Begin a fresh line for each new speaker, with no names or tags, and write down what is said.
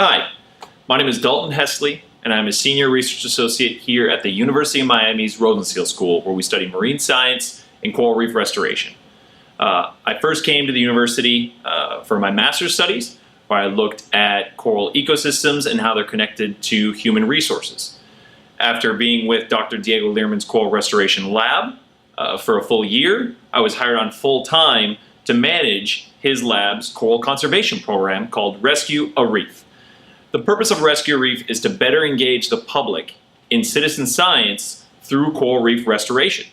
Hi, my name is Dalton Hesley, and I'm a senior research associate here at the University of Miami's Rosenstiel School, where we study marine science and coral reef restoration. I first came to the university for my master's studies, where I looked at coral ecosystems and how they're connected to human resources. After being with Dr. Diego Lirman's coral restoration lab for a full year, I was hired on full-time to manage his lab's coral conservation program called Rescue a Reef. The purpose of Rescue a Reef is to better engage the public in citizen science through coral reef restoration.